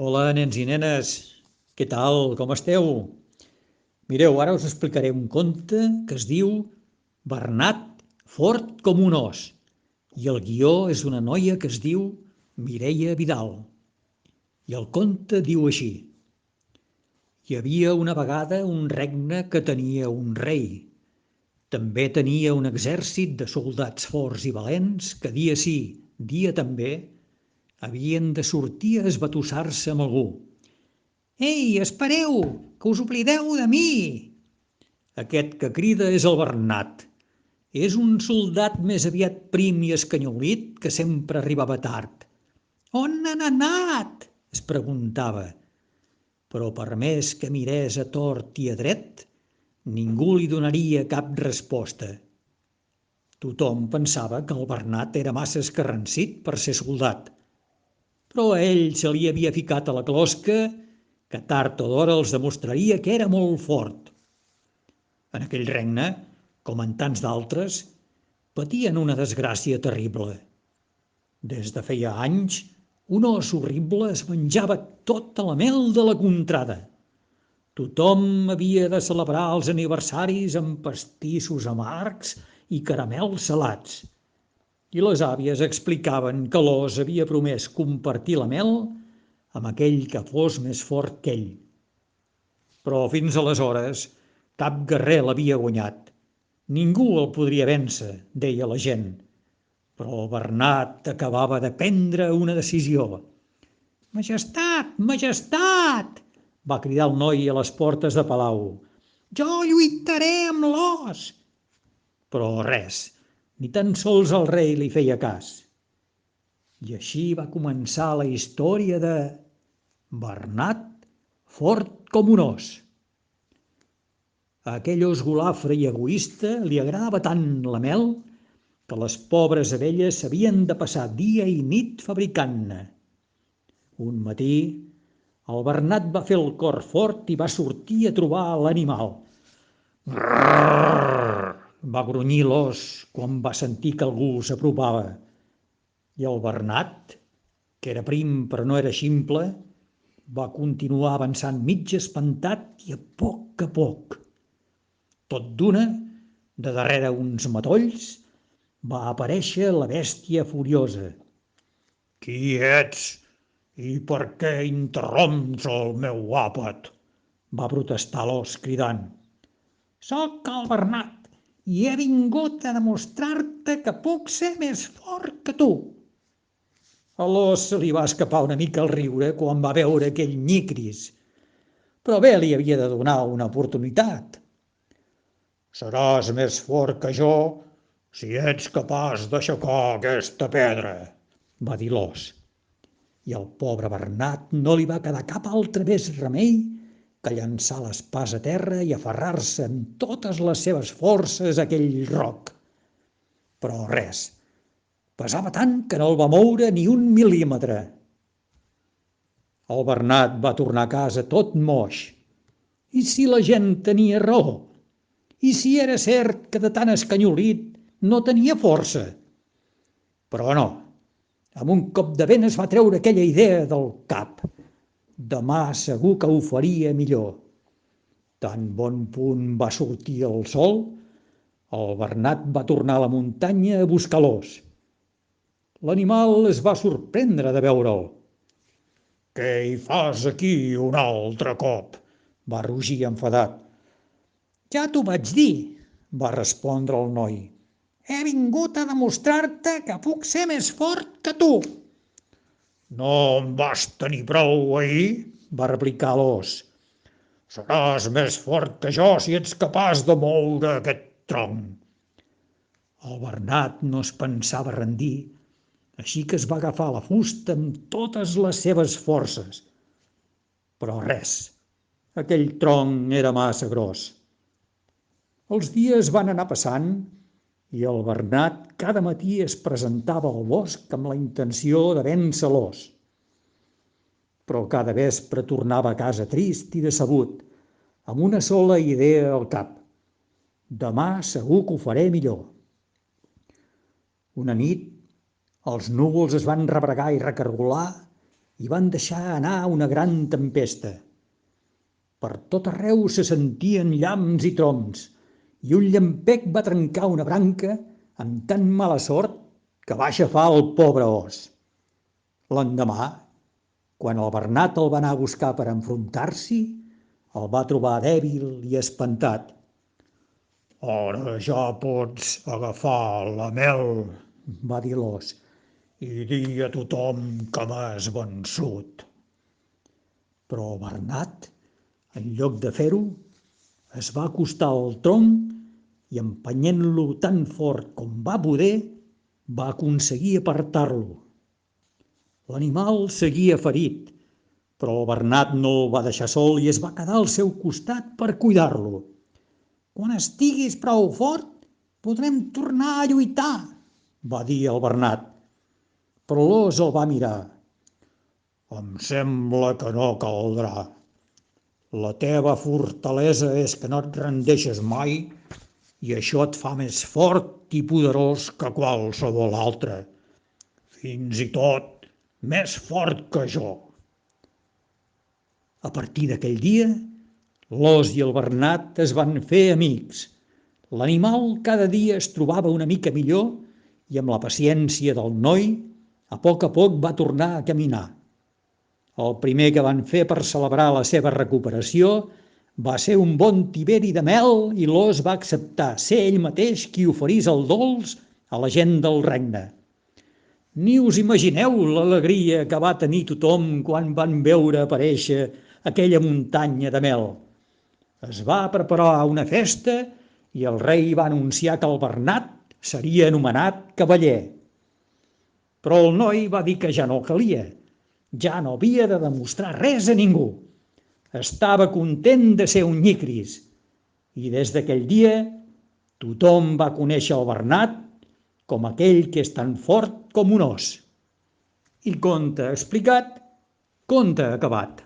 Hola, nens i nenes. Què tal? Com esteu? Mireu, ara us explicaré un conte que es diu Bernat fort com un os i el guió és d'una noia que es diu Mireia Vidal. I el conte diu així. Hi havia una vegada un regne que tenia un rei. També tenia un exèrcit de soldats forts i valents que dia sí, dia també, havien de sortir a esbatussar-se amb algú. Ei, espereu, que us oblideu de mi! Aquest que crida és el Bernat. És un soldat més aviat prim i escanyolit que sempre arribava tard. On han anat? Es preguntava. Però per més que mirés a tort i a dret, ningú li donaria cap resposta. Tothom pensava que el Bernat era massa escarransit per ser soldat, però a ell se li havia ficat a la closca que tard o d'hora els demostraria que era molt fort. En aquell regne, com en tants d'altres, patien una desgràcia terrible. Des de feia anys, un os horrible es menjava tota la mel de la contrada. Tothom havia de celebrar els aniversaris amb pastissos amargs i caramels salats. I les àvies explicaven que l'os havia promès compartir la mel amb aquell que fos més fort que ell. Però fins aleshores cap guerrer l'havia guanyat. Ningú el podria vèncer, deia la gent. Però el Bernat acabava de prendre una decisió. Majestat, majestat! Va cridar el noi a les portes de palau. Jo lluitaré amb l'os! Però res, ni tan sols el rei li feia cas. I així va començar la història de Bernat fort com un os. A aquell os golafre i egoista li agradava tant la mel que les pobres abelles s'havien de passar dia i nit fabricant-ne. Un matí, el Bernat va fer el cor fort i va sortir a trobar l'animal. Va grunyir l'os quan va sentir que algú s'apropava. I el Bernat, que era prim però no era ximple, va continuar avançant mig espantat i a poc, tot d'una, de darrere uns matolls, va aparèixer la bèstia furiosa. Qui ets i per què interromps el meu àpat? Va protestar l'os cridant. Soc el Bernat i he vingut a demostrar-te que puc ser més fort que tu. A l'os se li va escapar una mica el riure quan va veure aquell nyicris, però bé li havia de donar una oportunitat. Seràs més fort que jo si ets capaç d'aixecar aquesta pedra, va dir l'os. I al pobre Bernat no li va quedar cap altre més remei que llançar l'espasa a terra i aferrar-se amb totes les seves forces a aquell roc. Però res, pesava tant que no el va moure ni un mil·límetre. El Bernat va tornar a casa tot moix. I si la gent tenia raó? I si era cert que de tan escanyolit no tenia força? Però no, amb un cop de vent es va treure aquella idea del cap. Demà segur que ho faria millor. Tan bon punt va sortir el sol, el Bernat va tornar a la muntanya a buscar l'os. L'animal es va sorprendre de veure'l. Què hi fas aquí un altre cop? Va rugir enfadat. Ja t'ho vaig dir, va respondre el noi. He vingut a demostrar-te que puc ser més fort que tu. No em vas tenir prou ahir, va replicar l'os. Seràs més fort que jo si ets capaç de moure aquest tronc. El Bernat no es pensava rendir, així que es va agafar la fusta amb totes les seves forces. Però res, aquell tronc era massa gros. Els dies van anar passant i el Bernat cada matí es presentava al bosc amb la intenció de vèncer l'os. Però cada vespre tornava a casa trist i decebut, amb una sola idea al cap. Demà segur que ho faré millor. Una nit, els núvols es van rebregar i recargolar i van deixar anar una gran tempesta. Per tot arreu se sentien llamps i trons, i un llampec va trencar una branca amb tan mala sort que va aixafar el pobre os. L'endemà, quan el Bernat el va anar a buscar per enfrontar-s'hi, el va trobar dèbil i espantat. «Ara ja pots agafar la mel», va dir l'os, «i dir a tothom que m'has vençut». Però Bernat, en lloc de fer-ho, es va acostar al tronc i, empenyent-lo tan fort com va poder, va aconseguir apartar-lo. L'animal seguia ferit, però el Bernat no el va deixar sol i es va quedar al seu costat per cuidar-lo. «Quan estiguis prou fort, podrem tornar a lluitar», va dir el Bernat. Però l'os el va mirar. «Em sembla que no caldrà. La teva fortalesa és que no et rendeixes mai i això et fa més fort i poderós que qualsevol altre. Fins i tot més fort que jo». A partir d'aquell dia, l'os i el Bernat es van fer amics. L'animal cada dia es trobava una mica millor i, amb la paciència del noi, a poc va tornar a caminar. El primer que van fer per celebrar la seva recuperació va ser un bon tiberi de mel i l'os va acceptar ser ell mateix qui oferís el dolç a la gent del regne. Ni us imagineu l'alegria que va tenir tothom quan van veure aparèixer aquella muntanya de mel. Es va preparar una festa i el rei va anunciar que el Bernat seria anomenat cavaller. Però el noi va dir que ja no calia, ja no havia de demostrar res a ningú. Estava content de ser un nyicris i des d'aquell dia tothom va conèixer el Bernat com aquell que és tan fort com un os. I conte explicat, conte acabat.